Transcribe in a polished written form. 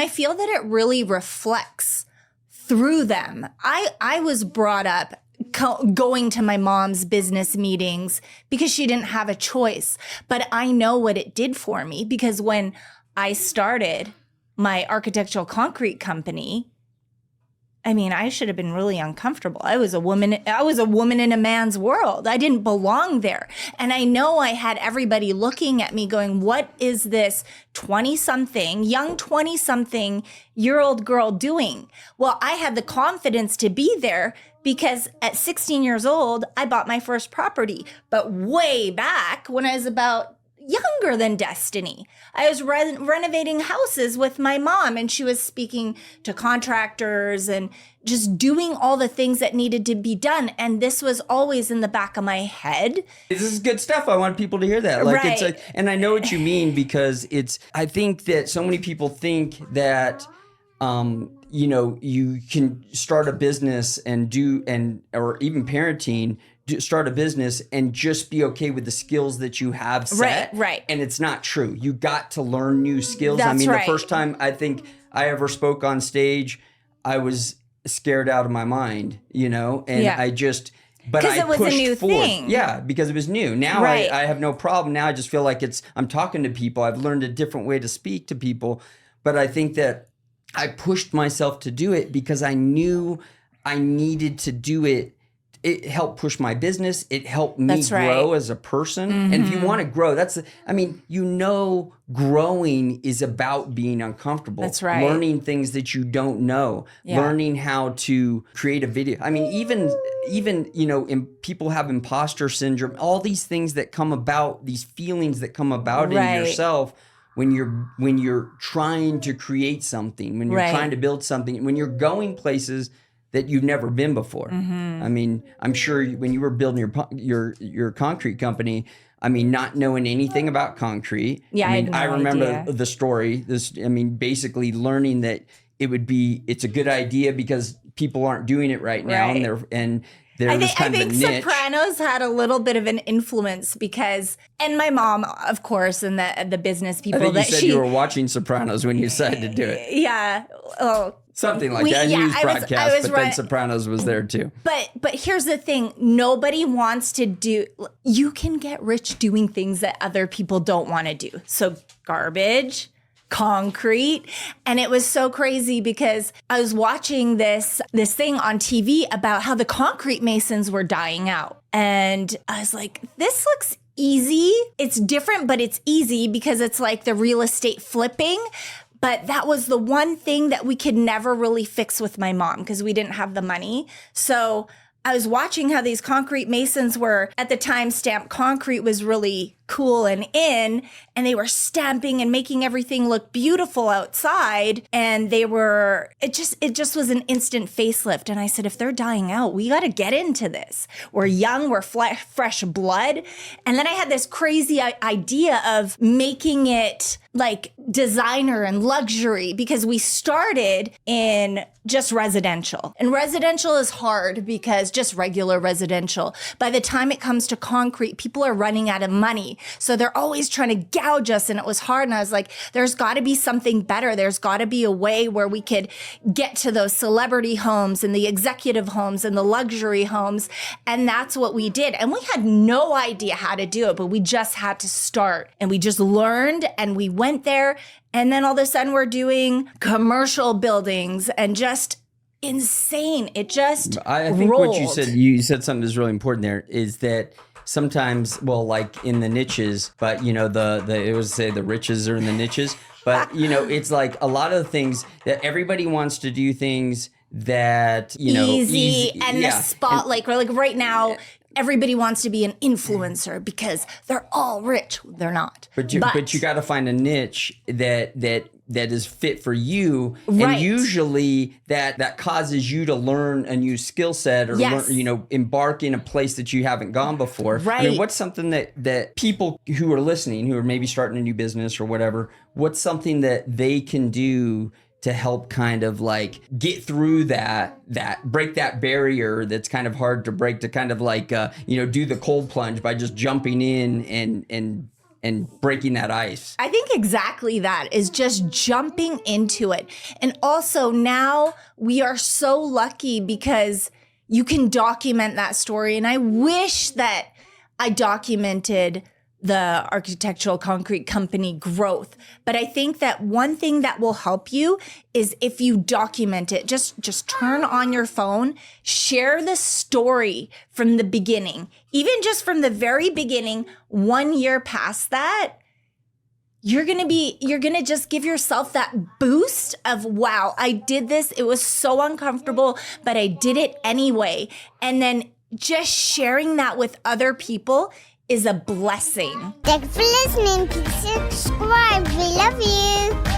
I feel that it really reflects through them. I was brought up going to my mom's business meetings because she didn't have a choice. But I know what it did for me, because when I started my architectural concrete company, I mean, I should have been really uncomfortable. I was a woman in a man's world. I didn't belong there. And I know I had everybody looking at me going, what is this young 20-something year old girl doing? Well, I had the confidence to be there because at 16 years old, I bought my first property. But way back when I was about younger than Destiny, I was renovating houses with my mom, and she was speaking to contractors and just doing all the things that needed to be done. And this was always in the back of my head. This is good stuff. I want people to hear that. Right. And I know what you mean, because I think that so many people think that, you can start a business or even parenting, start a business and just be okay with the skills that you have set. Right. And it's not true. You got to learn new skills. That's right. The first time I think I ever spoke on stage, I was scared out of my mind, and I just, but I it was pushed a new forth. thing. Yeah, because it was new. Now Right. I have no problem. Now I just feel like I'm talking to people. I've learned a different way to speak to people. But I think that I pushed myself to do it because I knew I needed to do it. It helped push my business. It helped me grow as a person. Mm-hmm. And if you want to grow, growing is about being uncomfortable. That's right. Learning things that you don't know. Yeah. Learning how to create a video. I mean, even people have imposter syndrome, all these things that come about, these feelings that come about in yourself when you're trying to create something, when you're trying to build something, when you're going places that you've never been before. Mm-hmm. I mean, I'm sure when you were building your concrete company, I mean, not knowing anything about concrete. Yeah, I remember the story. Basically learning that it's a good idea because people aren't doing it right now, and there was kind of a niche. Sopranos had a little bit of an influence and my mom, of course, and the business people. I think you were watching Sopranos when you decided to do it. Yeah. Oh. Something like that. A news broadcast, but then Sopranos was there too. But here's the thing. Nobody wants to do... You can get rich doing things that other people don't want to do. So garbage, concrete. And it was so crazy because I was watching this thing on TV about how the concrete masons were dying out. And I was like, this looks easy. It's different, but it's easy because it's like the real estate flipping. But that was the one thing that we could never really fix with my mom because we didn't have the money. So I was watching how these concrete masons were, at the time, stamped concrete was really cool and in, and they were stamping and making everything look beautiful outside. And it just was an instant facelift. And I said, if they're dying out, we got to get into this. We're young, we're fresh blood. And then I had this crazy idea of making it like designer and luxury because we started in just residential. And residential is hard because just regular residential. By the time it comes to concrete, people are running out of money. So they're always trying to gouge us, and it was hard. And I was like, there's got to be something better. There's got to be a way where we could get to those celebrity homes and the executive homes and the luxury homes. And that's what we did. And we had no idea how to do it, but we just had to start. And we just learned, and we went there. And then all of a sudden we're doing commercial buildings and just insane. It just I think rolled. What you said something that's really important there is that sometimes, well, like in the niches, but it was say the riches are in the niches, but it's like a lot of the things that everybody wants to do things that, easy and the spot, like right now, everybody wants to be an influencer because they're all rich. They're not. But you got to find a niche that is fit for you. Right. And usually that causes you to learn a new skill set or embark in a place that you haven't gone before. Right. I mean, what's something that people who are listening, who are maybe starting a new business or whatever, what's something that they can do to help kind of like get through that break that barrier that's kind of hard to break, to kind of like do the cold plunge by just jumping in and and breaking that ice. I think exactly that is just jumping into it. And also now we are so lucky because you can document that story. And I wish that I documented the architectural concrete company growth. But I think that one thing that will help you is if you document it, just turn on your phone, share the story from the beginning, even just from the very beginning, 1 year past that, you're going to just give yourself that boost of, wow, I did this. It was so uncomfortable, but I did it anyway. And then just sharing that with other people is a blessing. Thanks for listening. Please subscribe. We love you.